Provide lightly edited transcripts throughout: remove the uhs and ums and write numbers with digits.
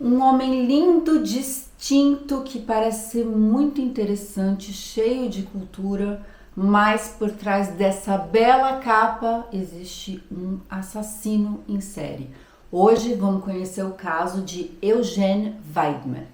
Um homem lindo, distinto, que parece ser muito interessante, cheio de cultura, mas por trás dessa bela capa existe um assassino em série. Hoje vamos conhecer o caso de Eugène Weidmann.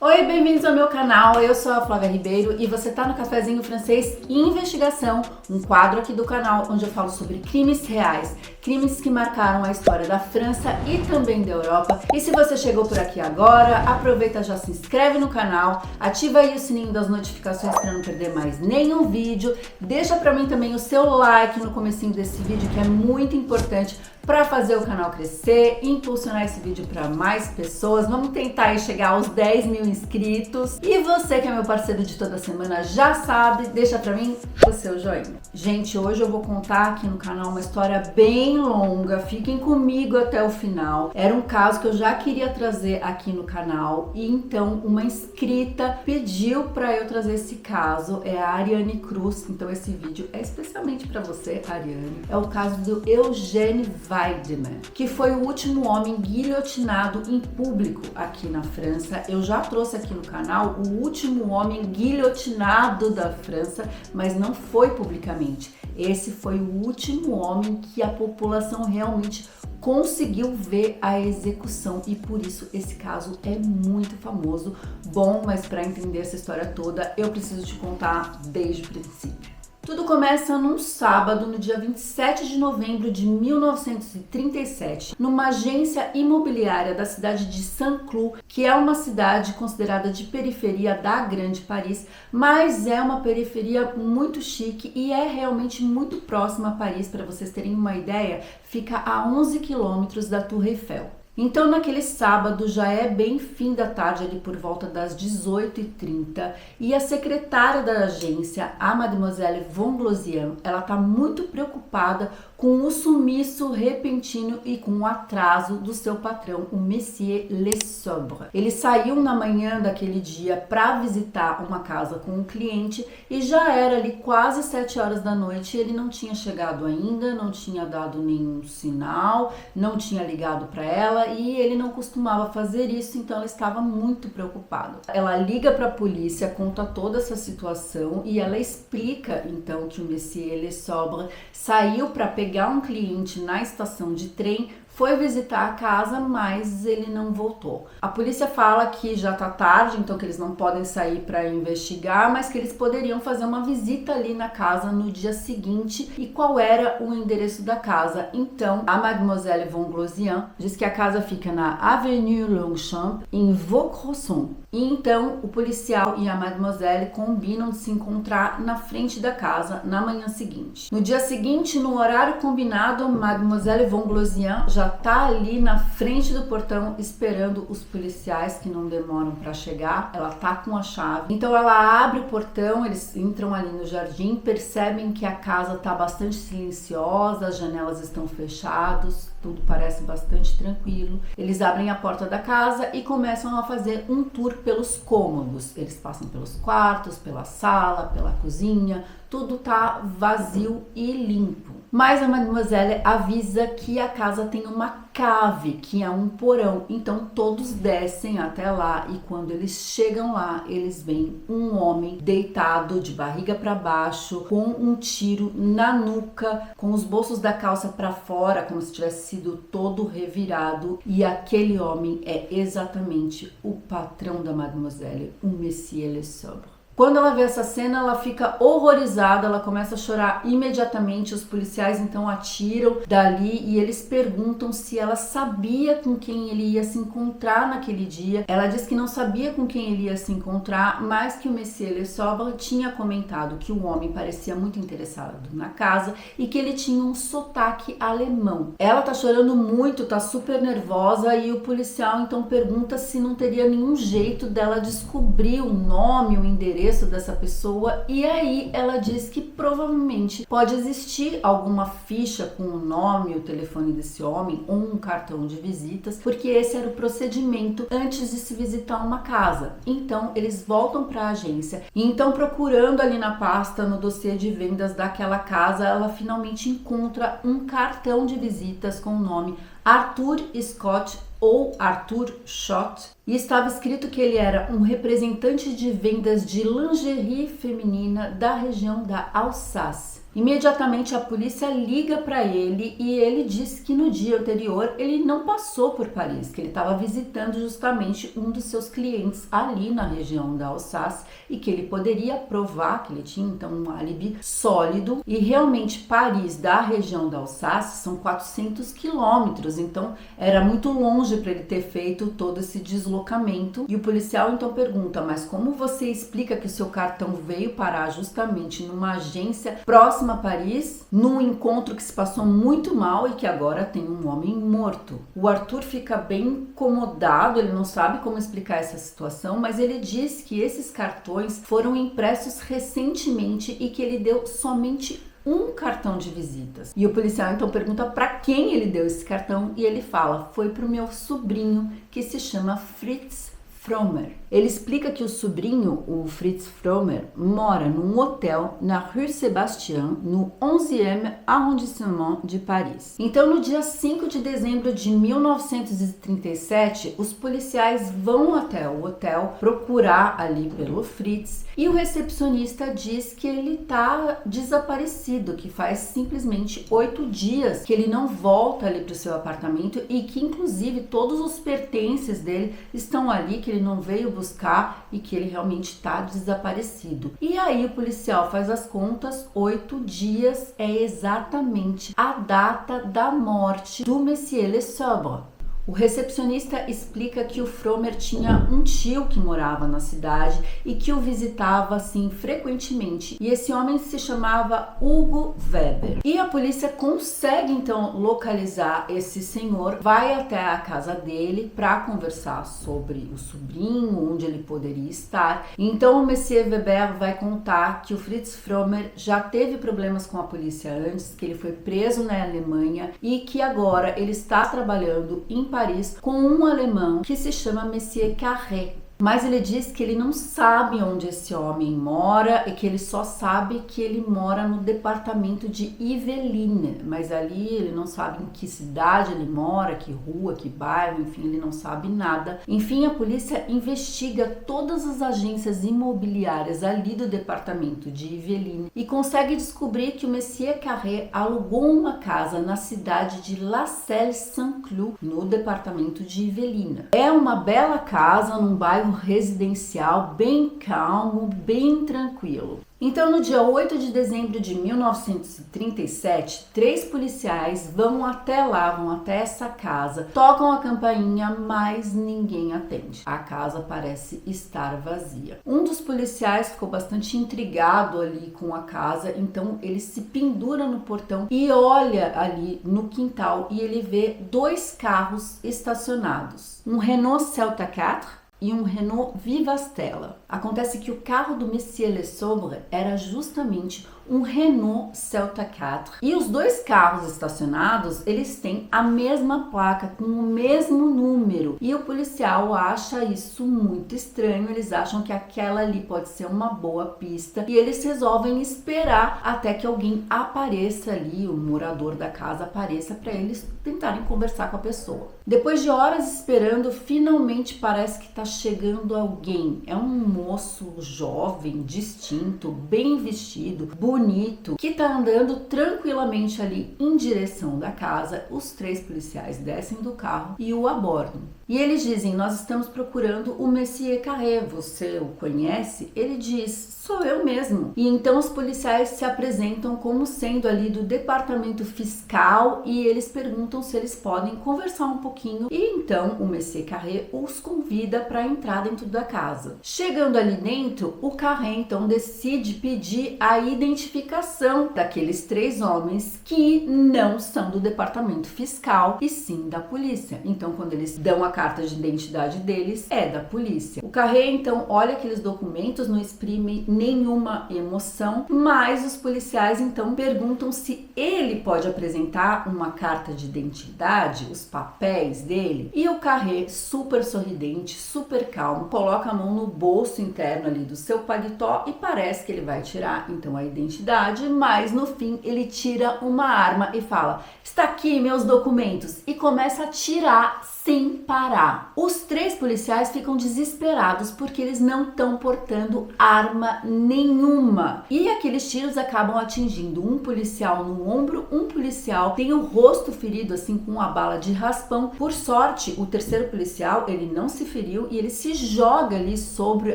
Oi, bem-vindos ao meu canal, eu sou a Flávia Ribeiro e você tá no Cafezinho Francês Investigação, um quadro aqui do canal onde eu falo sobre crimes reais, crimes que marcaram a história da França e também da Europa. E se você chegou por aqui agora, aproveita, já se inscreve no canal, ativa aí o sininho das notificações para não perder mais nenhum vídeo, deixa pra mim também o seu like no comecinho desse vídeo, que é muito importante para fazer o canal crescer, impulsionar esse vídeo para mais pessoas. Vamos tentar aí chegar aos 10 mil inscritos. E você que é meu parceiro de toda semana já sabe, deixa pra mim o seu joinha. Gente, hoje eu vou contar aqui no canal uma história bem longa, fiquem comigo até o final. Era um caso que eu já queria trazer aqui no canal e então uma inscrita pediu para eu trazer esse caso, é a Ariane Cruz. Então esse vídeo é especialmente para você, Ariane. É o caso do Eugène Weidmann, que foi o último homem guilhotinado em público aqui na França. Eu já trouxe aqui no canal o último homem guilhotinado da França, mas não foi publicamente. Esse foi o último homem que a população realmente conseguiu ver a execução e por isso esse caso é muito famoso. Bom, mas para entender essa história toda, eu preciso te contar desde o princípio. Tudo começa num sábado, no dia 27 de novembro de 1937, numa agência imobiliária da cidade de Saint-Cloud, que é uma cidade considerada de periferia da Grande Paris, mas é uma periferia muito chique e é realmente muito próxima a Paris. Para vocês terem uma ideia, fica a 11 quilômetros da Tour Eiffel. Então, naquele sábado, já é bem fim da tarde, ali por volta das 18h30, e a secretária da agência, a Mademoiselle Vonglozian, ela tá muito preocupada com o sumiço repentino e com o atraso do seu patrão, o Monsieur Lesobre. Ele saiu na manhã daquele dia para visitar uma casa com um cliente e já era ali quase 7 horas da noite e ele não tinha chegado ainda, não tinha dado nenhum sinal, não tinha ligado para ela e ele não costumava fazer isso, então ela estava muito preocupada. Ela liga para a polícia, conta toda essa situação e ela explica então que o Monsieur Lesobre saiu para pegar um cliente na estação de trem, foi visitar a casa, mas ele não voltou. A polícia fala que já tá tarde, então que eles não podem sair para investigar, mas que eles poderiam fazer uma visita ali na casa no dia seguinte. E qual era o endereço da casa? Então, a Mademoiselle Vonglozian diz que a casa fica na Avenue Longchamp, em Vaucresson. E então, o policial e a Mademoiselle combinam de se encontrar na frente da casa na manhã seguinte. No dia seguinte, no horário combinado, Mademoiselle Vonglozian já tá ali na frente do portão esperando os policiais que não demoram para chegar. Ela tá com a chave. Então ela abre o portão, eles entram ali no jardim, percebem que a casa tá bastante silenciosa, as janelas estão fechadas, tudo parece bastante tranquilo. Eles abrem a porta da casa e começam a fazer um tour pelos cômodos. Eles passam pelos quartos, pela sala, pela cozinha, tudo tá vazio e limpo. Mas a Mademoiselle avisa que a casa tem uma cave, que é um porão. Então todos descem até lá e quando eles chegam lá, eles veem um homem deitado de barriga para baixo, com um tiro na nuca, com os bolsos da calça para fora, como se tivesse sido todo revirado. E aquele homem é exatamente o patrão da Mademoiselle, o Monsieur Lesobre. Quando ela vê essa cena, ela fica horrorizada, ela começa a chorar imediatamente. Os policiais então atiram dali e eles perguntam se ela sabia com quem ele ia se encontrar naquele dia. Ela diz que não sabia com quem ele ia se encontrar, mas que o Monsieur Lesobre tinha comentado que o homem parecia muito interessado na casa e que ele tinha um sotaque alemão. Ela tá chorando muito, tá super nervosa e o policial então pergunta se não teria nenhum jeito dela descobrir o nome, o endereço endereço dessa pessoa e aí ela diz que provavelmente pode existir alguma ficha com o nome e o telefone desse homem ou um cartão de visitas, porque esse era o procedimento antes de se visitar uma casa. Então eles voltam para a agência e então, procurando ali na pasta, no dossiê de vendas daquela casa, ela finalmente encontra um cartão de visitas com o nome Arthur Scott ou Arthur Schott, e estava escrito que ele era um representante de vendas de lingerie feminina da região da Alsácia. Imediatamente a polícia liga para ele e ele diz que no dia anterior ele não passou por Paris, que ele estava visitando justamente um dos seus clientes ali na região da Alsácia e que ele poderia provar que ele tinha então um álibi sólido. E realmente Paris, da região da Alsácia, são 400 quilômetros, então era muito longe para ele ter feito todo esse deslocamento. E o policial então pergunta: mas como você explica que o seu cartão veio parar justamente numa agência próxima a Paris, num encontro que se passou muito mal e que agora tem um homem morto? O Arthur fica bem incomodado, ele não sabe como explicar essa situação, mas ele diz que esses cartões foram impressos recentemente e que ele deu somente um cartão de visitas. E o policial então pergunta para quem ele deu esse cartão e ele fala: foi para o meu sobrinho, que se chama Fritz Frommer. Ele explica que o sobrinho, o Fritz Frommer, mora num hotel na Rue Sébastien, no 11e arrondissement de Paris. Então, no dia 5 de dezembro de 1937, os policiais vão até o hotel procurar ali pelo Fritz e o recepcionista diz que ele está desaparecido, que faz simplesmente 8 dias que ele não volta ali para o seu apartamento e que, inclusive, todos os pertences dele estão ali, que ele não veio buscar e que ele realmente está desaparecido. E aí o policial faz as contas, 8 dias é exatamente a data da morte do Monsieur Le Sobre. O recepcionista explica que o Frommer tinha um tio que morava na cidade e que o visitava assim frequentemente, e esse homem se chamava Hugo Weber. E a polícia consegue então localizar esse senhor, vai até a casa dele para conversar sobre o sobrinho, onde ele poderia estar. Então o Monsieur Weber vai contar que o Fritz Frommer já teve problemas com a polícia antes, que ele foi preso na Alemanha e que agora ele está trabalhando em Paris com um alemão que se chama Monsieur Carré. Mas ele diz que ele não sabe onde esse homem mora e que ele só sabe que ele mora no departamento de Yvelines, mas ali ele não sabe em que cidade ele mora, que rua, que bairro, enfim, ele não sabe nada. Enfim, a polícia investiga todas as agências imobiliárias ali do departamento de Yvelines e consegue descobrir que o Monsieur Carré alugou uma casa na cidade de La Celle-Saint-Cloud, no departamento de Yvelines. É uma bela casa num bairro residencial bem calmo, bem tranquilo. Então, no dia 8 de dezembro de 1937, 3 policiais vão até lá, vão até essa casa, tocam a campainha, mas ninguém atende. A casa parece estar vazia. Um dos policiais ficou bastante intrigado ali com a casa, então ele se pendura no portão e olha ali no quintal e ele vê 2 carros estacionados. Um Renault Celta 4 e um Renault Vivastella. Acontece que o carro do Monsieur Le Sobre era justamente um Renault Celta 4 e os 2 carros estacionados, eles têm a mesma placa com o mesmo número e o policial acha isso muito estranho. Eles acham que aquela ali pode ser uma boa pista e eles resolvem esperar até que alguém apareça ali, o morador da casa apareça para eles tentarem conversar com a pessoa. Depois de horas esperando, finalmente parece que está chegando alguém. É um moço jovem, distinto, bem vestido, bonito, que tá andando tranquilamente ali em direção da casa. Os 3 policiais descem do carro e o abordam. E eles dizem: nós estamos procurando o Monsieur Carré, você o conhece? Ele diz: sou eu mesmo. E então os policiais se apresentam como sendo ali do departamento fiscal e eles perguntam se eles podem conversar um pouquinho. E então o Monsieur Carré os convida para entrar dentro da casa. Chegando ali dentro, o Carré então decide pedir a identificação daqueles 3 homens que não são do departamento fiscal e sim da polícia. Então, quando eles dão a carta de identidade deles é da polícia. O Carré então olha aqueles documentos, não exprime nenhuma emoção, mas os policiais então perguntam se ele pode apresentar uma carta de identidade, os papéis dele, e o Carré, super sorridente, super calmo, coloca a mão no bolso interno ali do seu paletó e parece que ele vai tirar então a identidade, mas no fim ele tira uma arma e fala: está aqui meus documentos, e começa a tirar sem parar. Os 3 policiais ficam desesperados porque eles não estão portando arma nenhuma. E aqueles tiros acabam atingindo um policial no ombro, um policial tem o rosto ferido assim com uma bala de raspão. Por sorte, o terceiro policial, ele não se feriu e ele se joga ali sobre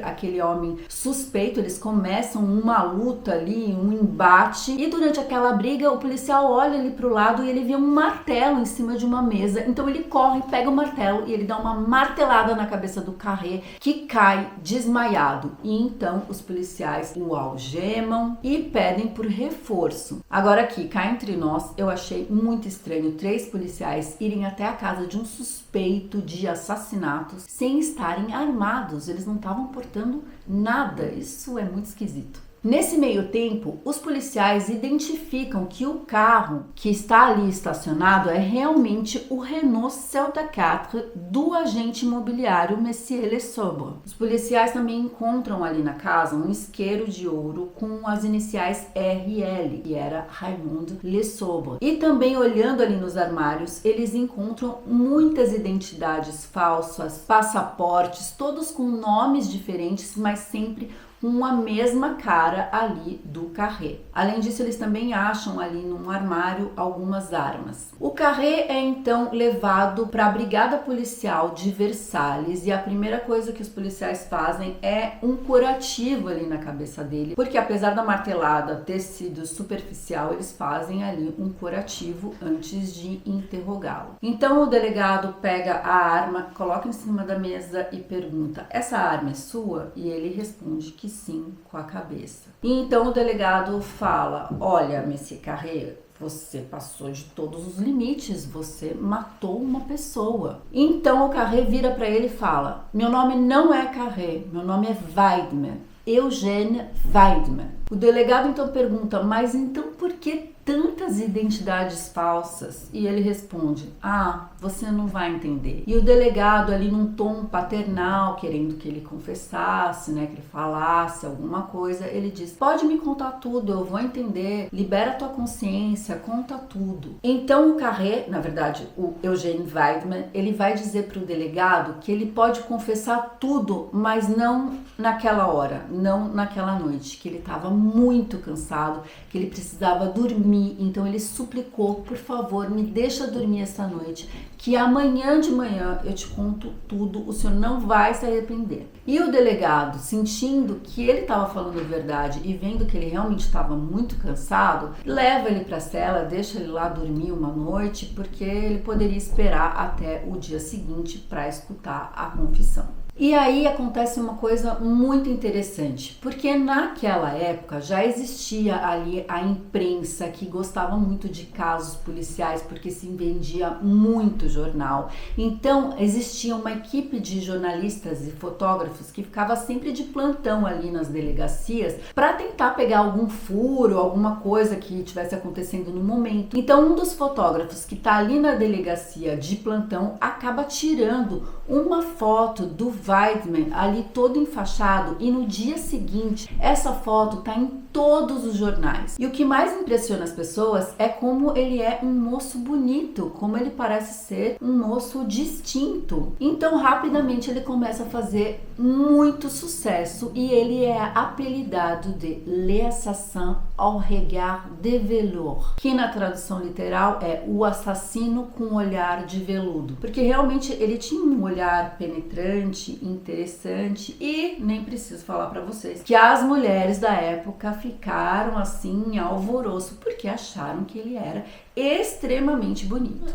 aquele homem suspeito. Eles começam uma luta ali, um embate, e durante aquela briga o policial olha ali pro lado e ele vê um martelo em cima de uma mesa. Então ele corre, pega o martelo e ele dá uma martelada na cabeça do Carré, que cai desmaiado. E então os policiais o algemam e pedem por reforço. Agora aqui, cá entre nós, eu achei muito estranho 3 policiais irem até a casa de um suspeito de assassinatos sem estarem armados. Eles não estavam portando nada. Isso é muito esquisito. Nesse meio tempo, os policiais identificam que o carro que está ali estacionado é realmente o Renault Celta 4 do agente imobiliário Monsieur Lesobre. Os policiais também encontram ali na casa um isqueiro de ouro com as iniciais RL, que era Raymond Lesobre. E também olhando ali nos armários, eles encontram muitas identidades falsas, passaportes, todos com nomes diferentes, mas sempre com a mesma cara ali do Carré. Além disso, eles também acham ali num armário algumas armas. O Carré é então levado para a brigada policial de Versalhes e a primeira coisa que os policiais fazem é um curativo ali na cabeça dele, porque apesar da martelada ter sido superficial, eles fazem ali um curativo antes de interrogá-lo. Então o delegado pega a arma, coloca em cima da mesa e pergunta: essa arma é sua? E ele responde que sim, com a cabeça. E então o delegado fala: olha, Monsieur Carré, você passou de todos os limites, você matou uma pessoa. Então o Carré vira para ele e fala: meu nome não é Carré, meu nome é Weidman, Eugène Weidman. O delegado então pergunta: mas então por que tantas identidades falsas? E ele responde: ah, você não vai entender. E o delegado ali num tom paternal, querendo que ele confessasse, né, que ele falasse alguma coisa, ele diz: pode me contar tudo, eu vou entender, libera tua consciência, conta tudo. Então o Carré, na verdade o Eugène Weidman, ele vai dizer para o delegado que ele pode confessar tudo, mas não naquela hora, não naquela noite, que ele estava muito cansado, que ele precisava dormir. Então ele suplicou: por favor, me deixa dormir essa noite, que amanhã de manhã eu te conto tudo, o senhor não vai se arrepender. E o delegado, sentindo que ele estava falando a verdade e vendo que ele realmente estava muito cansado, leva ele para a cela, deixa ele lá dormir uma noite, porque ele poderia esperar até o dia seguinte para escutar a confissão. E aí acontece uma coisa muito interessante, porque naquela época já existia ali a imprensa que gostava muito de casos policiais, porque se vendia muito jornal. Então existia uma equipe de jornalistas e fotógrafos que ficava sempre de plantão ali nas delegacias para tentar pegar algum furo, alguma coisa que estivesse acontecendo no momento. Então um dos fotógrafos que está ali na delegacia de plantão acaba tirando uma foto do Weidman ali todo enfaixado, e no dia seguinte essa foto tá em todos os jornais. E o que mais impressiona as pessoas é como ele é um moço bonito, como ele parece ser um moço distinto. Então rapidamente ele começa a fazer muito sucesso e ele é apelidado de L'Assassin au regard de velours, que na tradução literal é o assassino com olhar de veludo, porque realmente ele tinha um olhar penetrante, interessante, e nem preciso falar para vocês que as mulheres da época ficaram assim em alvoroço porque acharam que ele era extremamente bonito.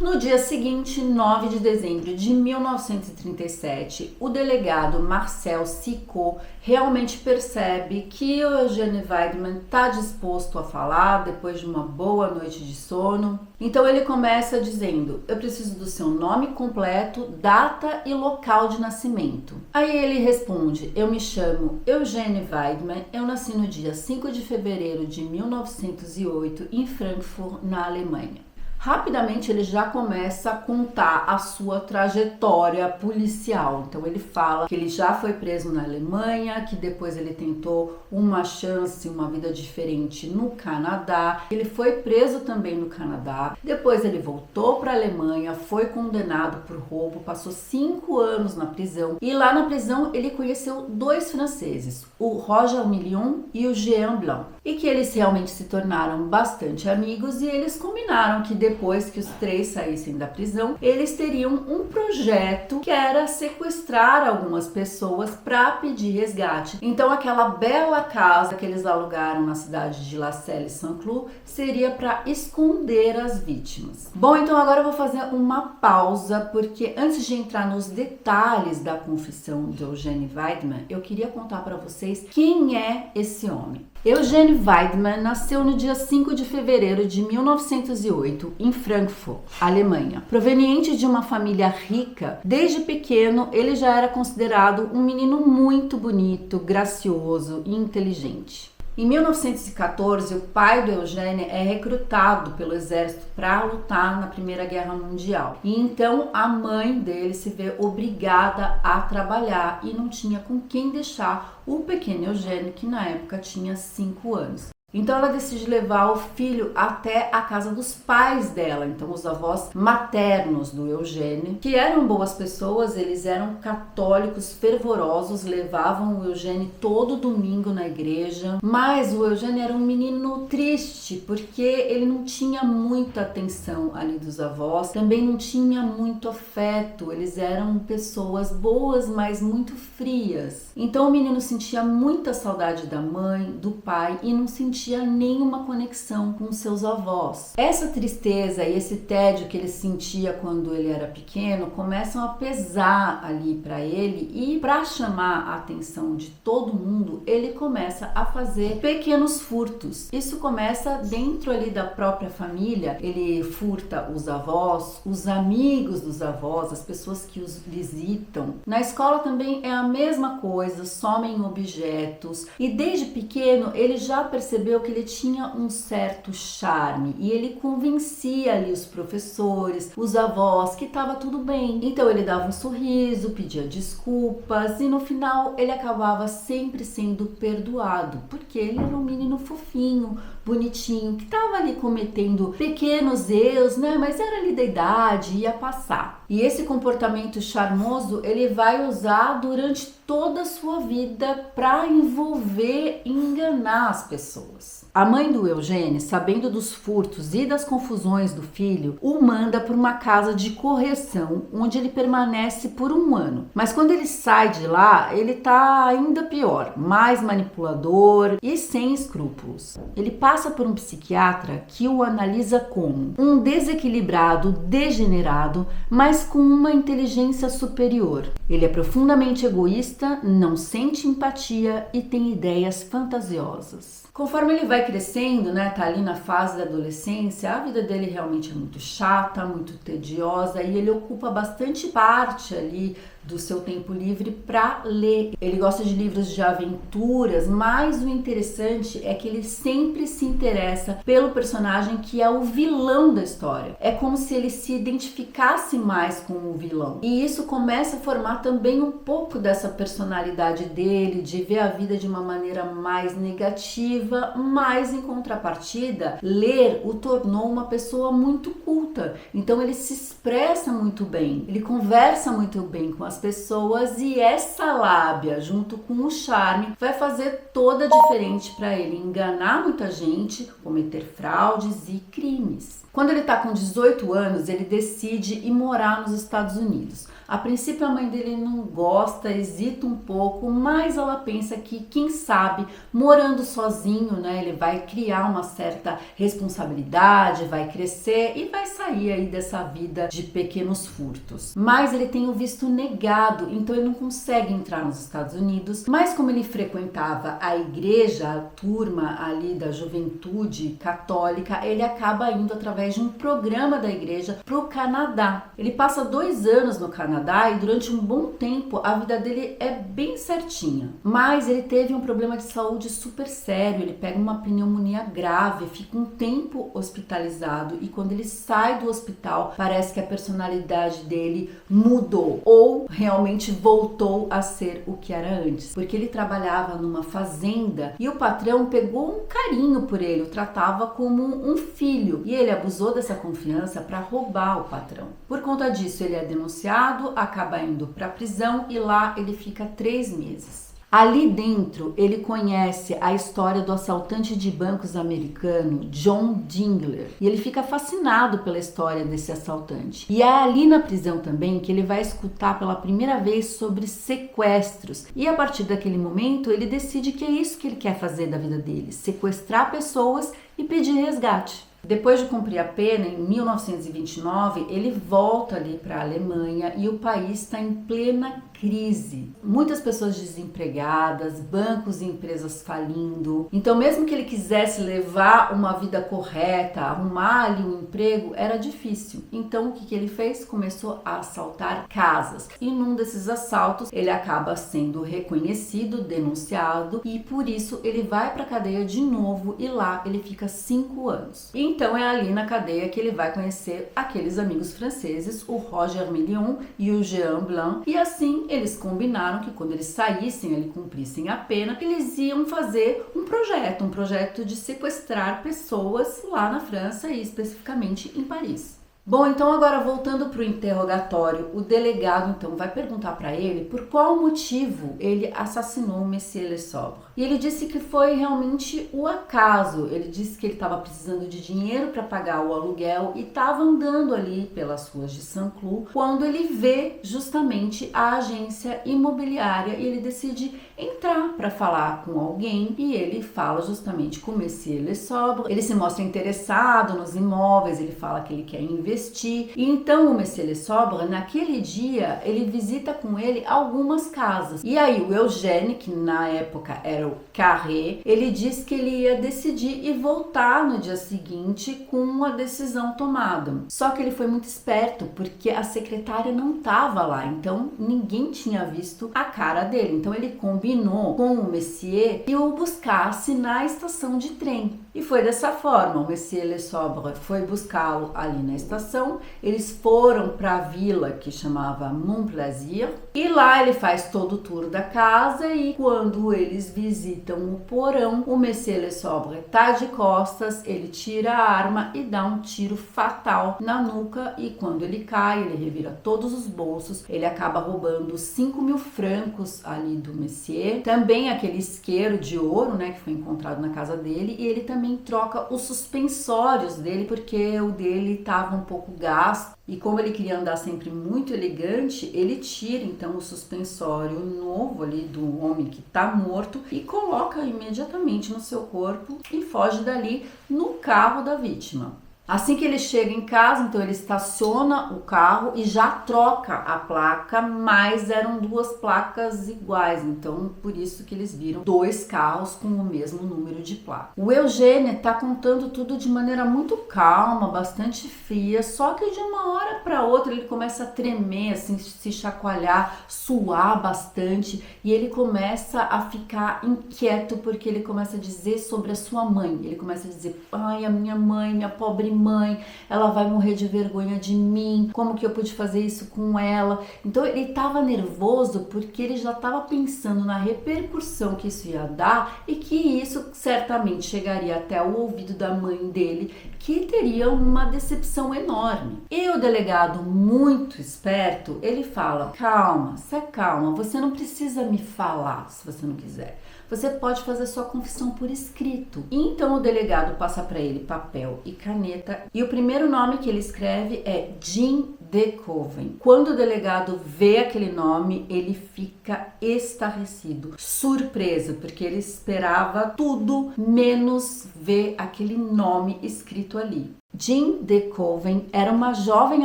No dia seguinte, 9 de dezembro de 1937, o delegado Marcel Sicot realmente percebe que o Eugene Weidmann está disposto a falar depois de uma boa noite de sono. Então ele começa dizendo: eu preciso do seu nome completo, data e local de nascimento. Aí ele responde: eu me chamo Eugene Weidmann, eu nasci no dia 5 de fevereiro de 1908 em Frankfurt, na Alemanha. Rapidamente ele já começa a contar a sua trajetória policial. Então ele fala que ele já foi preso na Alemanha, que depois ele tentou uma chance, uma vida diferente no Canadá. Ele foi preso também no Canadá. Depois ele voltou para a Alemanha, foi condenado por roubo, passou 5 anos na prisão. E lá na prisão ele conheceu 2 franceses, o Roger Million e o Jean Blanc. E que eles realmente se tornaram bastante amigos e eles combinaram que depois que os 3 saíssem da prisão, eles teriam um projeto que era sequestrar algumas pessoas para pedir resgate. Então aquela bela casa que eles alugaram na cidade de La Celle-Saint-Cloud seria para esconder as vítimas. Bom, então agora eu vou fazer uma pausa, porque antes de entrar nos detalhes da confissão de Eugene Weidmann, eu queria contar para vocês quem é esse homem. Eugene Weidmann nasceu no dia 5 de fevereiro de 1908 em Frankfurt, Alemanha. Proveniente de uma família rica, desde pequeno ele já era considerado um menino muito bonito, gracioso e inteligente. Em 1914, o pai do Eugênio é recrutado pelo exército para lutar na Primeira Guerra Mundial. E então a mãe dele se vê obrigada a trabalhar e não tinha com quem deixar o pequeno Eugênio, que na época tinha 5 anos. Então ela decide levar o filho até a casa dos pais dela, então os avós maternos do Eugênio, que eram boas pessoas, eles eram católicos fervorosos, levavam o Eugênio todo domingo na igreja, mas o Eugênio era um menino triste, porque ele não tinha muita atenção ali dos avós, também não tinha muito afeto, eles eram pessoas boas, mas muito frias. Então o menino sentia muita saudade da mãe, do pai e não sentia nenhuma conexão com seus avós. Essa tristeza e esse tédio que ele sentia quando ele era pequeno começam a pesar ali para ele, e para chamar a atenção de todo mundo, ele começa a fazer pequenos furtos. Isso começa dentro ali da própria família. Ele furta os avós, os amigos dos avós, as pessoas que os visitam. Na escola também é a mesma coisa, somem objetos, e desde pequeno ele já percebeu que ele tinha um certo charme e ele convencia ali os professores, os avós, que estava tudo bem. Então ele dava um sorriso, pedia desculpas e no final ele acabava sempre sendo perdoado, porque ele era um menino fofinho, bonitinho, que estava ali cometendo pequenos erros, né? Mas era ali da idade, ia passar. E esse comportamento charmoso ele vai usar durante toda a sua vida para envolver e enganar as pessoas. A mãe do Eugênio, sabendo dos furtos e das confusões do filho, o manda para uma casa de correção, onde ele permanece por 1 ano. Mas quando ele sai de lá, ele tá ainda pior, mais manipulador e sem escrúpulos. Ele passa por um psiquiatra que o analisa como um desequilibrado, degenerado, mas com uma inteligência superior. Ele é profundamente egoísta, não sente empatia e tem ideias fantasiosas. Conforme ele vai crescendo, né, tá ali na fase da adolescência, a vida dele realmente é muito chata, muito tediosa, e ele ocupa bastante parte ali do seu tempo livre para ler. Ele gosta de livros de aventuras, mas o interessante é que ele sempre se interessa pelo personagem que é o vilão da história. É como se ele se identificasse mais com o vilão. E isso começa a formar também um pouco dessa personalidade dele, de ver a vida de uma maneira mais negativa, mas em contrapartida, ler o tornou uma pessoa muito culta. Então ele se expressa muito bem, ele conversa muito bem com as pessoas, e essa lábia junto com o charme vai fazer toda a diferença para ele enganar muita gente, cometer fraudes e crimes. Quando ele está com 18 anos, ele decide ir morar nos Estados Unidos. A princípio a mãe dele não gosta, hesita um pouco, mas ela pensa que, quem sabe, morando sozinho, né, ele vai criar uma certa responsabilidade, vai crescer e vai sair aí dessa vida de pequenos furtos. Mas ele tem o visto negado, então ele não consegue entrar nos Estados Unidos, mas como ele frequentava a igreja, a turma ali da juventude católica, ele acaba indo através de um programa da igreja para o Canadá. Ele passa 2 anos no Canadá e durante um bom tempo a vida dele é bem certinha. Mas ele teve um problema de saúde super sério, ele pega uma pneumonia grave, fica um tempo hospitalizado e quando ele sai do hospital parece que a personalidade dele mudou ou realmente voltou a ser o que era antes, porque ele trabalhava numa fazenda e o patrão pegou um carinho por ele, o tratava como um filho e ele abusou dessa confiança para roubar o patrão. Por conta disso ele é denunciado, acaba indo para a prisão e lá ele fica 3 meses. Ali dentro, ele conhece a história do assaltante de bancos americano John Dingler e ele fica fascinado pela história desse assaltante. E é ali na prisão também que ele vai escutar pela primeira vez sobre sequestros e a partir daquele momento ele decide que é isso que ele quer fazer da vida dele, sequestrar pessoas e pedir resgate. Depois de cumprir a pena, em 1929, ele volta ali para a Alemanha e o país está em plena crise. Muitas pessoas desempregadas, bancos e empresas falindo. Então, mesmo que ele quisesse levar uma vida correta, arrumar ali um emprego, era difícil. Então, o que ele fez? Começou a assaltar casas. E num desses assaltos, ele acaba sendo reconhecido, denunciado e por isso ele vai para a cadeia de novo e lá ele fica 5 anos. Então é ali na cadeia que ele vai conhecer aqueles amigos franceses, o Roger Million e o Jean Blanc, e assim eles combinaram que quando eles saíssem, eles cumprissem a pena, eles iam fazer um projeto de sequestrar pessoas lá na França e especificamente em Paris. Bom, então agora voltando para o interrogatório, o delegado então vai perguntar para ele por qual motivo ele assassinou o Monsieur Le Sobre. E ele disse que foi realmente o acaso. Ele disse que ele estava precisando de dinheiro para pagar o aluguel e estava andando ali pelas ruas de Saint-Cloud quando ele vê justamente a agência imobiliária e ele decide entrar para falar com alguém e ele fala justamente com o Monsieur Le Sobre. Ele se mostra interessado nos imóveis, ele fala que ele quer investir e então o Monsieur Le Sobre, naquele dia, ele visita com ele algumas casas. E aí o Eugène, que na época era o Carré, ele diz que ele ia decidir e voltar no dia seguinte com a decisão tomada. Só que ele foi muito esperto porque a secretária não estava lá, então ninguém tinha visto a cara dele. Então ele combinou com o Messier e o buscasse na estação de trem. E foi dessa forma, o Monsieur Le Sobre foi buscá-lo ali na estação, eles foram para a vila que chamava Montplaisir e lá ele faz todo o tour da casa e quando eles visitam o porão, o Monsieur Le Sobre tá de costas, ele tira a arma e dá um tiro fatal na nuca e quando ele cai, ele revira todos os bolsos, ele acaba roubando 5.000 francos ali do Messier, também aquele isqueiro de ouro, né, que foi encontrado na casa dele e ele também troca os suspensórios dele porque o dele estava um pouco gasto e como ele queria andar sempre muito elegante, ele tira então o suspensório novo ali do homem que está morto e coloca imediatamente no seu corpo e foge dali no carro da vítima. Assim que ele chega em casa, então ele estaciona o carro e já troca a placa, mas eram 2 placas iguais, então por isso que eles viram 2 carros com o mesmo número de placa. O Eugène tá contando tudo de maneira muito calma, bastante fria, só que de uma hora para outra ele começa a tremer, assim, se chacoalhar, suar bastante e ele começa a ficar inquieto porque ele começa a dizer sobre a sua mãe. Ele começa a dizer: ai, a minha mãe, minha pobre mãe, ela vai morrer de vergonha de mim, como que eu pude fazer isso com ela? Então ele estava nervoso porque ele já estava pensando na repercussão que isso ia dar e que isso certamente chegaria até o ouvido da mãe dele, que teria uma decepção enorme. E o delegado, muito esperto, ele fala: calma, se acalma, você não precisa me falar se você não quiser. você pode fazer sua confissão por escrito. Então o delegado passa para ele papel e caneta e o primeiro nome que ele escreve é Jean DeCoven. Quando o delegado vê aquele nome, ele fica estarrecido, surpreso, porque ele esperava tudo menos ver aquele nome escrito ali. Jean DeCoven era uma jovem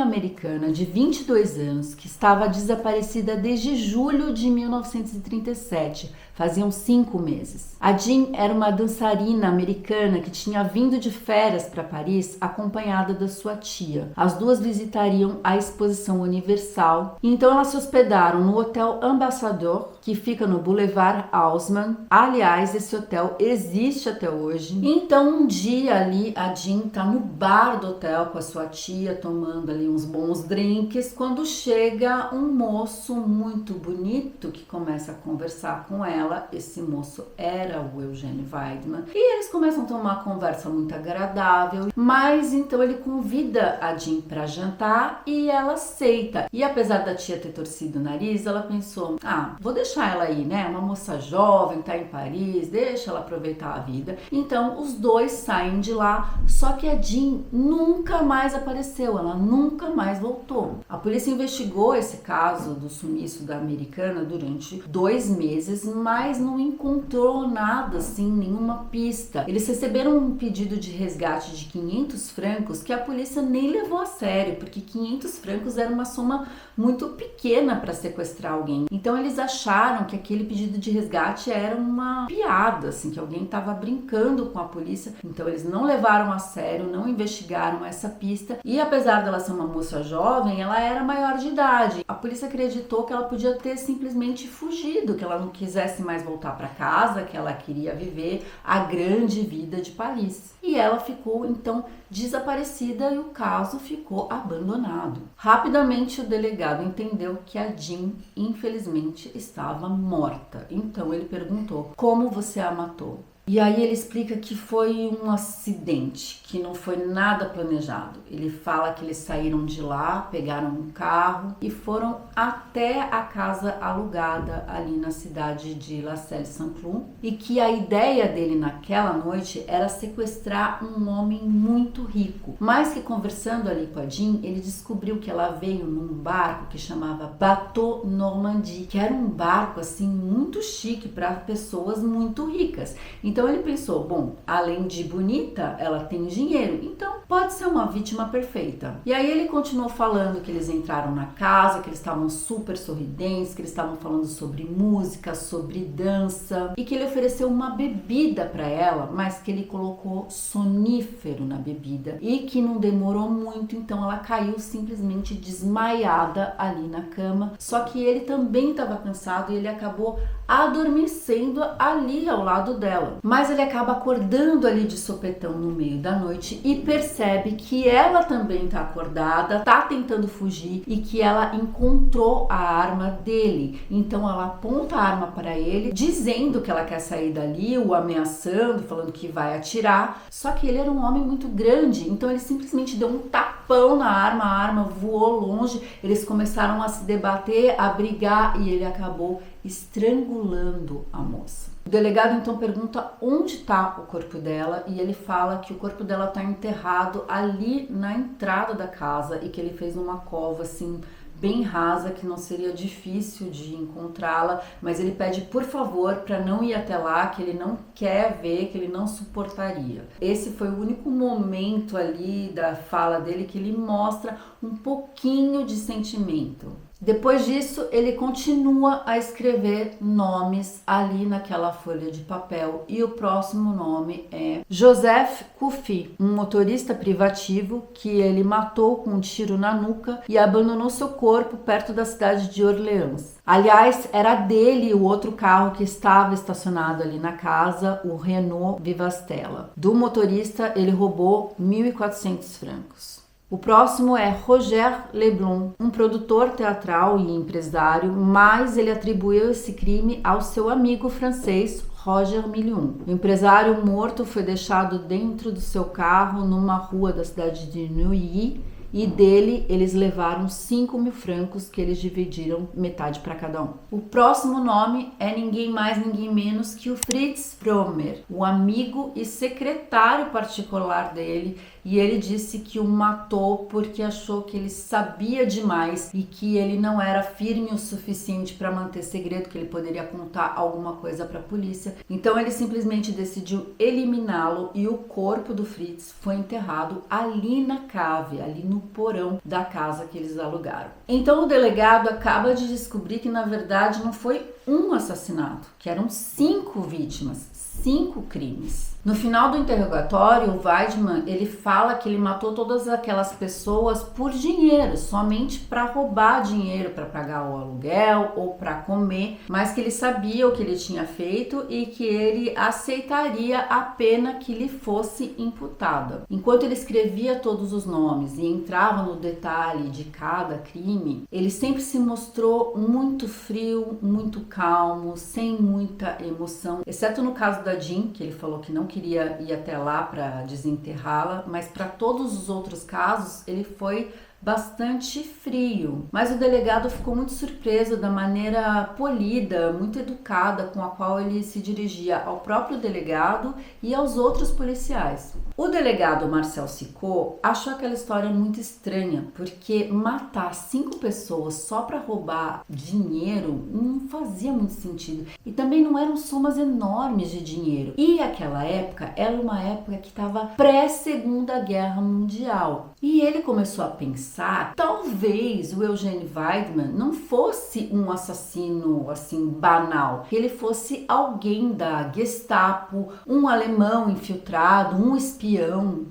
americana de 22 anos que estava desaparecida desde julho de 1937, faziam 5 meses. A Jean era uma dançarina americana que tinha vindo de férias para Paris acompanhada da sua tia. As duas visitariam a Exposição Universal, e então elas se hospedaram no Hotel Ambassador, que fica no Boulevard Haussmann. Aliás, esse hotel existe até hoje. Então um dia ali a Jean tá no bar do hotel com a sua tia, tomando ali uns bons drinks, quando chega um moço muito bonito que começa a conversar com ela. Esse moço era o Eugene Weidmann e eles começam a ter uma conversa muito agradável, mas então ele convida a Jean para jantar e ela aceita. E apesar da tia ter torcido o nariz, ela pensou, vou deixar ela aí, né? Uma moça jovem, tá em Paris, deixa ela aproveitar a vida. Então os dois saem de lá, só que a Jean nunca mais apareceu, ela nunca mais voltou. A polícia investigou esse caso do sumiço da americana durante 2 meses, mas não encontrou nada assim, nenhuma pista. Eles receberam um pedido de resgate de 500 francos que a polícia nem levou a sério, porque 500 francos era uma soma muito pequena para sequestrar alguém. Então eles acharam que aquele pedido de resgate era uma piada, assim, que alguém estava brincando com a polícia. Então eles não levaram a sério, não investigaram essa pista, e apesar dela ser uma moça jovem, ela era maior de idade. A polícia acreditou que ela podia ter simplesmente fugido, que ela não quisesse mais voltar para casa, que ela queria viver a grande vida de Paris. E ela ficou então desaparecida e o caso ficou abandonado. Rapidamente o delegado entendeu que a Jean infelizmente estava morta. Então ele perguntou: como você a matou? E aí ele explica que foi um acidente, que não foi nada planejado. Ele fala que eles saíram de lá, pegaram um carro e foram até a casa alugada ali na cidade de La Celle-Saint-Cloud, e que a ideia dele naquela noite era sequestrar um homem muito rico. Mas que conversando ali com a Jean, ele descobriu que ela veio num barco que chamava Bateau Normandie, que era um barco assim muito chique para pessoas muito ricas. Então ele pensou, bom, além de bonita, ela tem dinheiro, então pode ser uma vítima perfeita. E aí ele continuou falando que eles entraram na casa, que eles estavam super sorridentes, que eles estavam falando sobre música, sobre dança, e que ele ofereceu uma bebida para ela, mas que ele colocou sonífero na bebida e que não demorou muito, então ela caiu simplesmente desmaiada ali na cama. Só que ele também estava cansado e ele acabou adormecendo ali ao lado dela. Mas ele acaba acordando ali de sopetão no meio da noite e percebe que ela também está acordada, está tentando fugir e que ela encontrou a arma dele. Então ela aponta a arma para ele, dizendo que ela quer sair dali, o ameaçando, falando que vai atirar. Só que ele era um homem muito grande, então ele simplesmente deu um tapão na arma, a arma voou longe, eles começaram a se debater, a brigar e ele acabou estrangulando a moça. O delegado então pergunta onde está o corpo dela e ele fala que o corpo dela está enterrado ali na entrada da casa e que ele fez numa cova assim bem rasa, que não seria difícil de encontrá-la, mas ele pede por favor para não ir até lá, que ele não quer ver, que ele não suportaria. Esse foi o único momento ali da fala dele que ele mostra um pouquinho de sentimento. Depois disso, ele continua a escrever nomes ali naquela folha de papel e o próximo nome é Joseph Koufi, um motorista privativo que ele matou com um tiro na nuca e abandonou seu corpo perto da cidade de Orleans. Aliás, era dele o outro carro que estava estacionado ali na casa, o Renault Vivastella. Do motorista, ele roubou 1.400 francos. O próximo é Roger Leblon, um produtor teatral e empresário, mas ele atribuiu esse crime ao seu amigo francês Roger Million. O empresário morto foi deixado dentro do seu carro numa rua da cidade de Neuilly e dele eles levaram 5.000 francos que eles dividiram metade para cada um. O próximo nome é ninguém mais, ninguém menos que o Fritz Frommer, o amigo e secretário particular dele, e ele disse que o matou porque achou que ele sabia demais e que ele não era firme o suficiente para manter segredo, que ele poderia contar alguma coisa para a polícia. Então ele simplesmente decidiu eliminá-lo e o corpo do Fritz foi enterrado ali na cave, ali no porão da casa que eles alugaram. Então o delegado acaba de descobrir que na verdade não foi um assassinato, que eram 5 vítimas, 5 crimes. No final do interrogatório, o Weidmann, ele fala que ele matou todas aquelas pessoas por dinheiro, somente para roubar dinheiro, para pagar o aluguel ou para comer, mas que ele sabia o que ele tinha feito e que ele aceitaria a pena que lhe fosse imputada. Enquanto ele escrevia todos os nomes e entrava no detalhe de cada crime, ele sempre se mostrou muito frio, muito calmo, sem muita emoção, exceto no caso da Jean, que ele falou que não queria ir até lá para desenterrá-la, mas para todos os outros casos ele foi bastante frio. Mas o delegado ficou muito surpreso da maneira polida, muito educada com a qual ele se dirigia ao próprio delegado e aos outros policiais. O delegado Marcel Sicot achou aquela história muito estranha, porque matar 5 pessoas só para roubar dinheiro não fazia muito sentido. E também não eram somas enormes de dinheiro. E aquela época era uma época que estava pré-Segunda Guerra Mundial. E ele começou a pensar, talvez o Eugene Weidmann não fosse um assassino assim banal, que ele fosse alguém da Gestapo, um alemão infiltrado, um espião.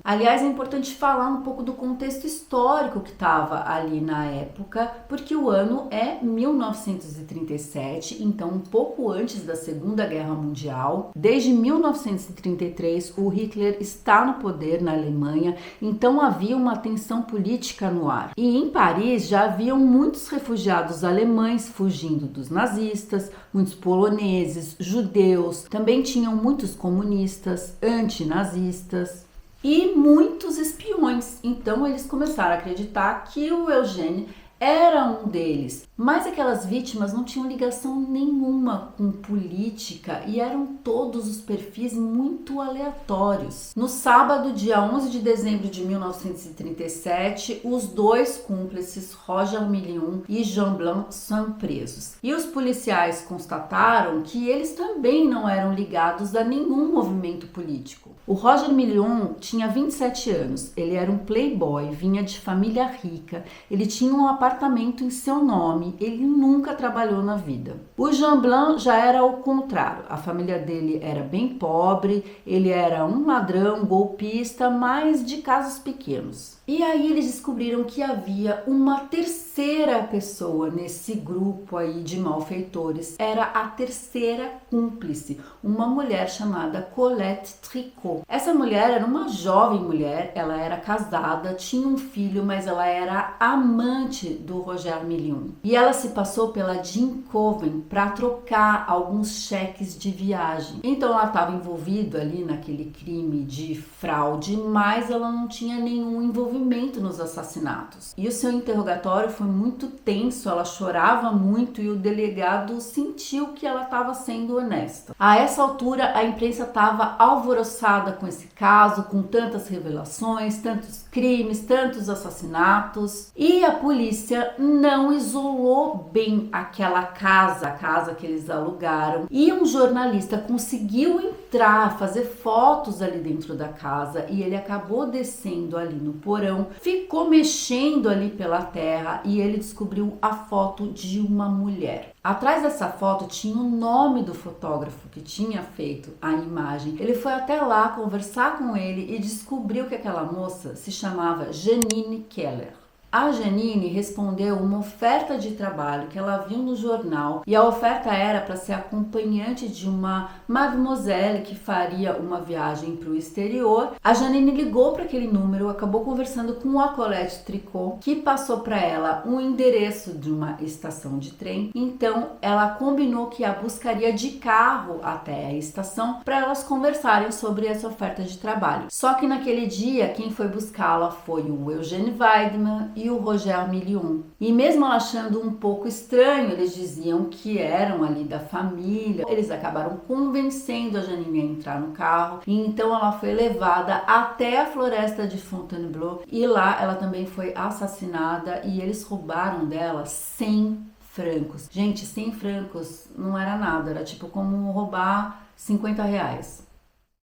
Aliás, é importante falar um pouco do contexto histórico que estava ali na época, porque o ano é 1937, então um pouco antes da Segunda Guerra Mundial. Desde 1933, o Hitler está no poder na Alemanha, então havia uma tensão política no ar. E em Paris já haviam muitos refugiados alemães fugindo dos nazistas, muitos poloneses, judeus, também tinham muitos comunistas, antinazistas e muitos espiões. Então eles começaram a acreditar que o Eugênio era um deles, mas aquelas vítimas não tinham ligação nenhuma com política e eram todos os perfis muito aleatórios. No sábado, dia 11 de dezembro de 1937, os 2 cúmplices, Roger Million e Jean Blanc, são presos. E os policiais constataram que eles também não eram ligados a nenhum movimento político. O Roger Million tinha 27 anos, ele era um playboy, vinha de família rica, ele tinha um apartamento em seu nome, ele nunca trabalhou na vida. O Jean Blanc já era o contrário, a família dele era bem pobre, ele era um ladrão, golpista, mas de casos pequenos. E aí eles descobriram que havia uma terceira pessoa nesse grupo aí de malfeitores. Era a terceira cúmplice, uma mulher chamada Colette Tricot. Essa mulher era uma jovem mulher, ela era casada, tinha um filho, mas ela era amante do Roger Million. E ela se passou pela Jean Coven para trocar alguns cheques de viagem. Então ela estava envolvida ali naquele crime de fraude, mas ela não tinha nenhum envolvimento nos assassinatos. E o seu interrogatório foi muito tenso, ela chorava muito e o delegado sentiu que ela estava sendo honesta. A essa altura, a imprensa estava alvoroçada com esse caso, com tantas revelações, tantos crimes, tantos assassinatos, e a polícia não isolou bem aquela casa, a casa que eles alugaram, e um jornalista conseguiu entrar, fazer fotos ali dentro da casa, e ele acabou descendo ali no porão, ficou mexendo ali pela terra e ele descobriu a foto de uma mulher. Atrás dessa foto tinha o nome do fotógrafo que tinha feito a imagem. Ele foi até lá conversar com ele e descobriu que aquela moça se chamava Janine Keller. A Janine respondeu uma oferta de trabalho que ela viu no jornal e a oferta era para ser acompanhante de uma mademoiselle que faria uma viagem para o exterior. A Janine ligou para aquele número, acabou conversando com a Colette Tricot, que passou para ela um endereço de uma estação de trem. Então ela combinou que a buscaria de carro até a estação para elas conversarem sobre essa oferta de trabalho. Só que naquele dia quem foi buscá-la foi o Eugène Weidmann e o Roger Million. E mesmo ela achando um pouco estranho, eles diziam que eram ali da família. Eles acabaram convencendo a Janine a entrar no carro e então ela foi levada até a floresta de Fontainebleau e lá ela também foi assassinada e eles roubaram dela 100 francos. Gente, 100 francos não era nada, era tipo como roubar 50 reais.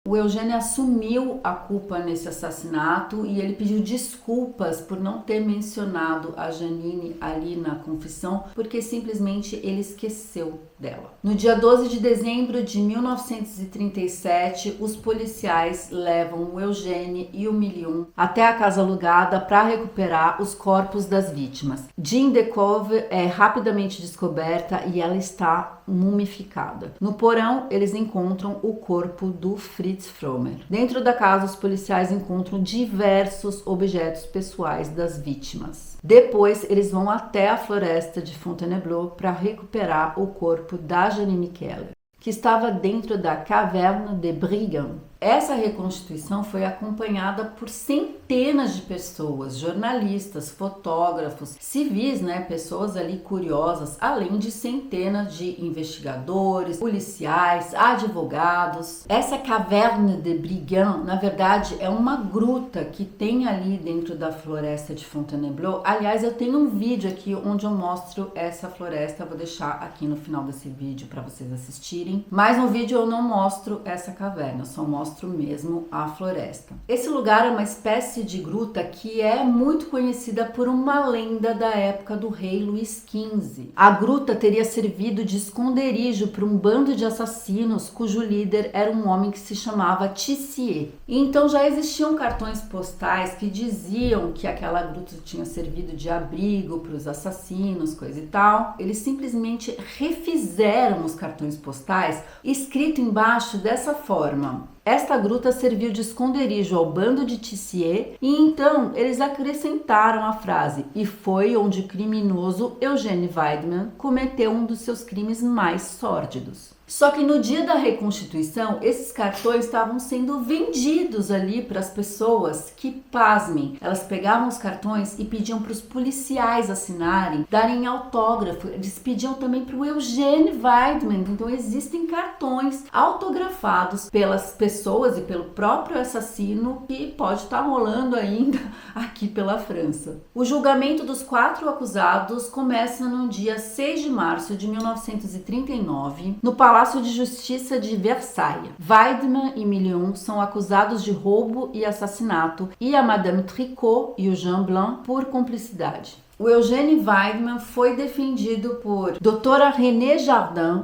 O Eugène assumiu a culpa nesse assassinato e ele pediu desculpas por não ter mencionado a Janine ali na confissão, porque simplesmente ele esqueceu dela. No dia 12 de dezembro de 1937, os policiais levam o Eugène e o Million até a casa alugada para recuperar os corpos das vítimas. Jean Decauve é rapidamente descoberta e ela está mumificada. No porão, eles encontram o corpo do Fritz Frommer. Dentro da casa, os policiais encontram diversos objetos pessoais das vítimas. Depois, eles vão até a floresta de Fontainebleau para recuperar o corpo da Janine Keller, que estava dentro da Caverne de Brigand. Essa reconstituição foi acompanhada por centenas de pessoas, jornalistas, fotógrafos, civis, pessoas ali curiosas, além de centenas de investigadores, policiais, advogados. Essa Caverne de Brigand, na verdade, é uma gruta que tem ali dentro da floresta de Fontainebleau. Aliás, eu tenho um vídeo aqui onde eu mostro essa floresta, eu vou deixar aqui no final desse vídeo para vocês assistirem. Mas no vídeo eu não mostro essa caverna, eu só mostro mesmo a floresta. Esse lugar é uma espécie de gruta que é muito conhecida por uma lenda da época do rei Luís XV. A gruta teria servido de esconderijo para um bando de assassinos cujo líder era um homem que se chamava Tissier. E então já existiam cartões postais que diziam que aquela gruta tinha servido de abrigo para os assassinos, coisa e tal. Eles simplesmente refizeram os cartões postais, escrito embaixo dessa forma: esta gruta serviu de esconderijo ao bando de Tissier, e então eles acrescentaram a frase: e foi onde o criminoso Eugène Weidmann cometeu um dos seus crimes mais sórdidos. Só que no dia da reconstituição, esses cartões estavam sendo vendidos ali para as pessoas que, pasmem, elas pegavam os cartões e pediam para os policiais assinarem, darem autógrafo. Eles pediam também para o Eugène Weidmann. Então existem cartões autografados pelas pessoas e pelo próprio assassino que pode estar rolando ainda aqui pela França. O julgamento dos 4 acusados começa no dia 6 de março de 1939, no Palácio de Justiça de Versailles. Weidmann e Million são acusados de roubo e assassinato e a Madame Tricot e o Jean Blanc por cumplicidade. O Eugène Weidmann foi defendido por Doutora René Jardin,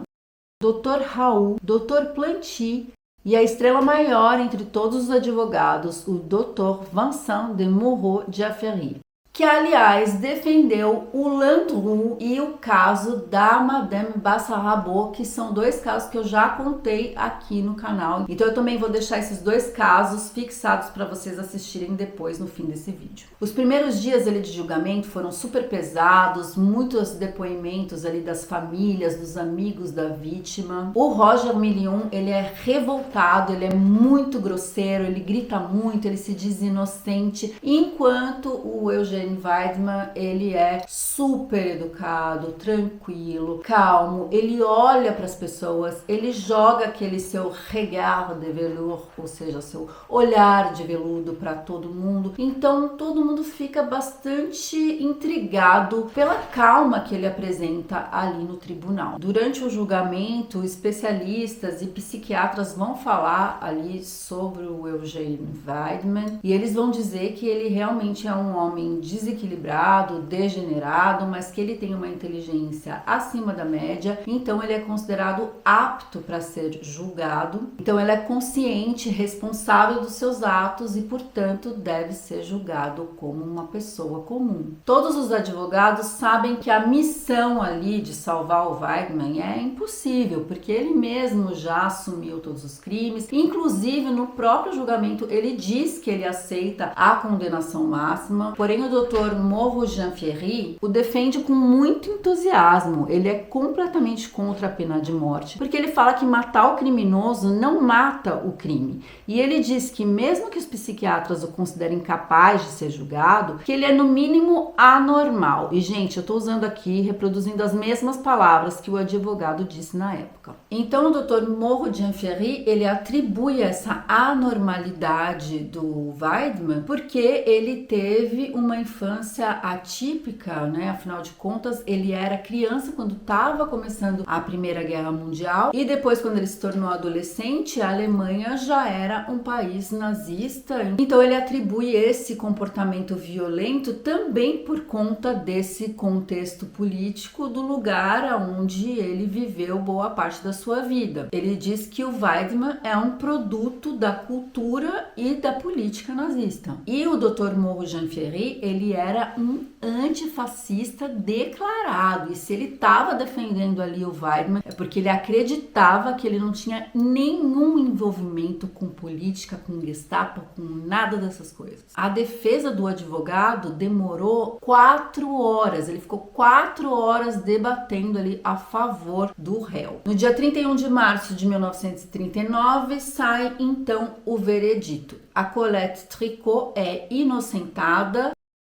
Dr. Raoult, Dr. Planty e a estrela maior entre todos os advogados, o Dr. Vincent de Moreau de Affery, que aliás defendeu o Landru e o caso da Madame Bassarabot, que são 2 casos que eu já contei aqui no canal. Então eu também vou deixar esses 2 casos fixados para vocês assistirem depois no fim desse vídeo. Os primeiros dias ali de julgamento foram super pesados, muitos depoimentos ali das famílias, dos amigos da vítima. O Roger Million, ele é revoltado, ele é muito grosseiro, ele grita muito, ele se diz inocente, enquanto o Eugène Weidmann, ele é super educado, tranquilo, calmo, ele olha para as pessoas, ele joga aquele seu regard de velours, ou seja, seu olhar de veludo para todo mundo. Então todo mundo fica bastante intrigado pela calma que ele apresenta ali no tribunal. Durante o julgamento, especialistas e psiquiatras vão falar ali sobre o Eugène Weidmann e eles vão dizer que ele realmente é um homem desequilibrado, degenerado, mas que ele tem uma inteligência acima da média, então ele é considerado apto para ser julgado. Então ele é consciente, responsável dos seus atos e, portanto, deve ser julgado como uma pessoa comum. Todos os advogados sabem que a missão ali de salvar o Weidmann é impossível, porque ele mesmo já assumiu todos os crimes, inclusive no próprio julgamento ele diz que ele aceita a condenação máxima, porém o Dr. Mauro Jean-Ferry o defende com muito entusiasmo. Ele é completamente contra a pena de morte, porque ele fala que matar o criminoso não mata o crime, e ele diz que mesmo que os psiquiatras o considerem capaz de ser julgado, que ele é no mínimo anormal. E gente, eu tô usando aqui, reproduzindo as mesmas palavras que o advogado disse na época. Então o Dr. Mauro Jean-Ferry, ele atribui essa anormalidade do Weidmann porque ele teve uma infância atípica, né? Afinal de contas, ele era criança quando estava começando a Primeira Guerra Mundial, e depois, quando ele se tornou adolescente, a Alemanha já era um país nazista. Então ele atribui esse comportamento violento também por conta desse contexto político do lugar onde ele viveu boa parte da sua vida. Ele diz que o Weidmann é um produto da cultura e da política nazista. E o Dr. Mauro Jean-Ferry, ele era um antifascista declarado, e se ele estava defendendo ali o Weidmann é porque ele acreditava que ele não tinha nenhum envolvimento com política, com Gestapo, com nada dessas coisas. A defesa do advogado demorou 4 horas, ele ficou 4 horas debatendo ali a favor do réu. No dia 31 de março de 1939 sai então o veredito. A Colette Tricot é inocentada,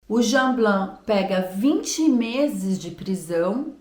o Jean Blanc pega 20 meses de prisão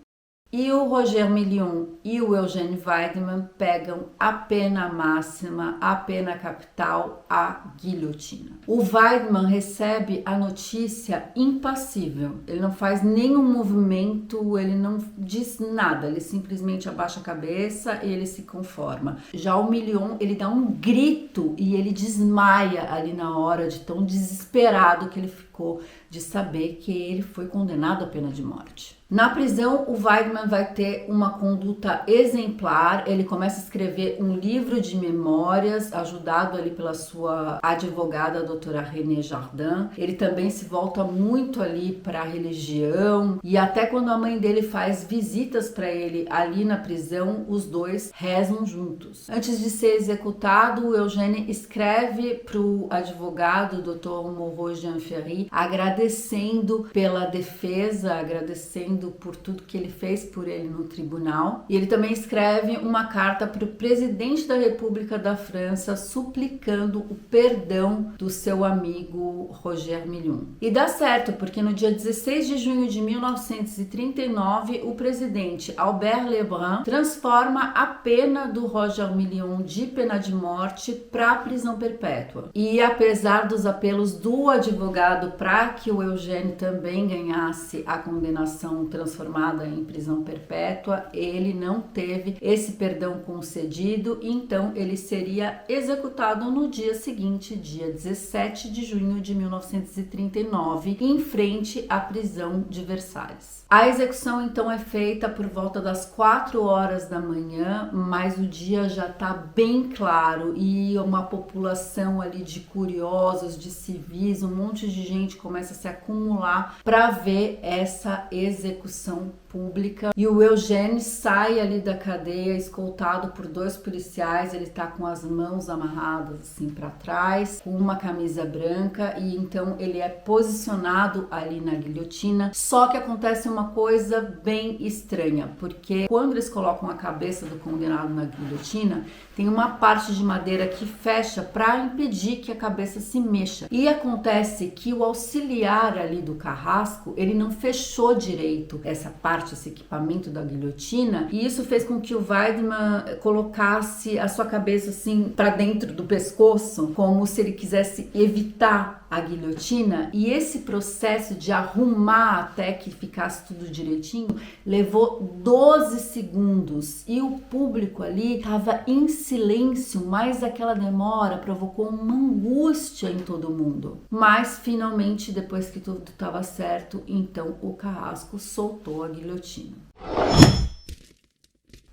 e o Roger Million e o Eugène Weidmann pegam a pena máxima, a pena capital, a guilhotina. O Weidmann recebe a notícia impassível, ele não faz nenhum movimento, ele não diz nada, ele simplesmente abaixa a cabeça e ele se conforma. Já o Million, ele dá um grito e ele desmaia ali na hora, de tão desesperado que ele ficou de saber que ele foi condenado à pena de morte. Na prisão, o Weidmann vai ter uma conduta exemplar, ele começa a escrever um livro de memórias, ajudado ali pela sua advogada, a doutora René Jardin. Ele também se volta muito ali para a religião, e até quando a mãe dele faz visitas para ele ali na prisão, os dois rezam juntos. Antes de ser executado, o Eugène escreve para o advogado, Dr. Mauro Jean-Ferry, agradecendo pela defesa, agradecendo por tudo que ele fez por ele no tribunal. E ele também escreve uma carta para o presidente da República da França suplicando o perdão do seu amigo Roger Million. E dá certo, porque no dia 16 de junho de 1939, o presidente Albert Lebrun transforma a pena do Roger Million de pena de morte para prisão perpétua. E apesar dos apelos do advogado para que o Eugène também ganhasse a condenação transformada em prisão perpétua, ele não teve esse perdão concedido, então ele seria executado no dia seguinte, dia 17 de junho de 1939, em frente à prisão de Versalhes. A execução então é feita por volta das 4 horas da manhã, mas o dia já está bem claro e uma população ali de curiosos, de civis, um monte de gente começa a se acumular para ver essa execução pública. E o Eugène sai ali da cadeia escoltado por 2 policiais, ele tá com as mãos amarradas assim para trás, com uma camisa branca, e então ele é posicionado ali na guilhotina. Só que acontece uma coisa bem estranha, porque quando eles colocam a cabeça do condenado na guilhotina, tem uma parte de madeira que fecha para impedir que a cabeça se mexa. E acontece que o auxiliar ali do carrasco, ele não fechou direito feito essa parte, esse equipamento da guilhotina, e isso fez com que o Weidmann colocasse a sua cabeça assim para dentro do pescoço, como se ele quisesse evitar a guilhotina, e esse processo de arrumar até que ficasse tudo direitinho levou 12 segundos e o público ali estava em silêncio, mas aquela demora provocou uma angústia em todo mundo. Mas finalmente, depois que tudo estava certo, então o Carrasco soltou a guilhotina.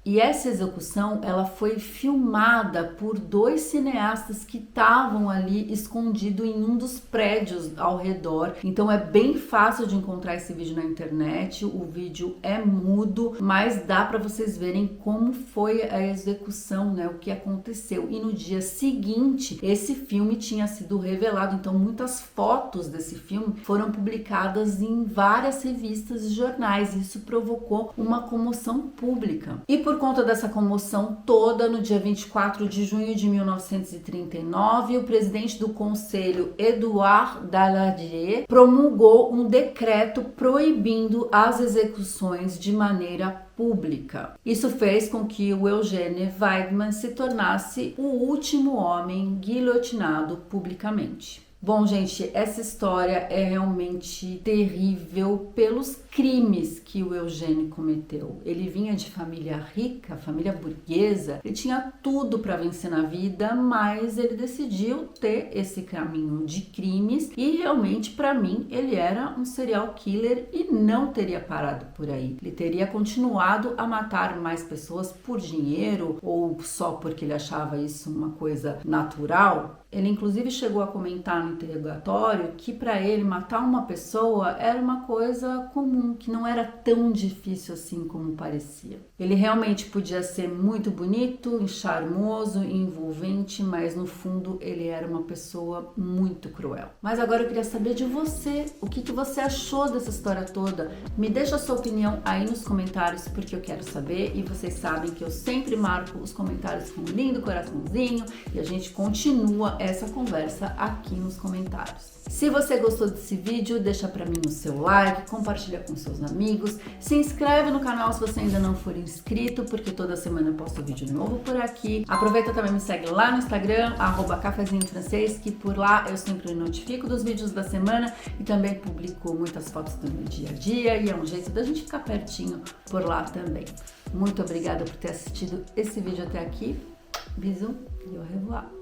E essa execução, ela foi filmada por 2 cineastas que estavam ali escondidos em um dos prédios ao redor. Então é bem fácil de encontrar esse vídeo na internet. O vídeo é mudo, mas dá para vocês verem como foi a execução, né? O que aconteceu. E no dia seguinte, esse filme tinha sido revelado. Então muitas fotos desse filme foram publicadas em várias revistas e jornais. Isso provocou uma comoção pública. E por conta dessa comoção toda, no dia 24 de junho de 1939, o presidente do Conselho, Édouard Daladier, promulgou um decreto proibindo as execuções de maneira pública. Isso fez com que o Eugène Weidmann se tornasse o último homem guilhotinado publicamente. Bom, gente, essa história é realmente terrível pelos crimes que o Eugène cometeu. Ele vinha de família rica, família burguesa, ele tinha tudo para vencer na vida, mas ele decidiu ter esse caminho de crimes e realmente, para mim, ele era um serial killer e não teria parado por aí. Ele teria continuado a matar mais pessoas por dinheiro ou só porque ele achava isso uma coisa natural. Ele inclusive chegou a comentar no interrogatório que para ele matar uma pessoa era uma coisa comum, que não era tão difícil assim como parecia. Ele realmente podia ser muito bonito, charmoso, envolvente, mas no fundo ele era uma pessoa muito cruel. Mas agora eu queria saber de você, o que você achou dessa história toda? Me deixa a sua opinião aí nos comentários, porque eu quero saber, e vocês sabem que eu sempre marco os comentários com um lindo coraçãozinho e a gente continua essa conversa aqui nos comentários. Se você gostou desse vídeo, deixa pra mim o seu like, compartilha com seus amigos, se inscreve no canal se você ainda não for inscrito, porque toda semana eu posto vídeo novo por aqui. Aproveita também, me segue lá no Instagram, @cafezinhofrancês, que por lá eu sempre notifico dos vídeos da semana e também publico muitas fotos do meu dia a dia, e é um jeito da gente ficar pertinho por lá também. Muito obrigada por ter assistido esse vídeo até aqui. Bisous e au revoir.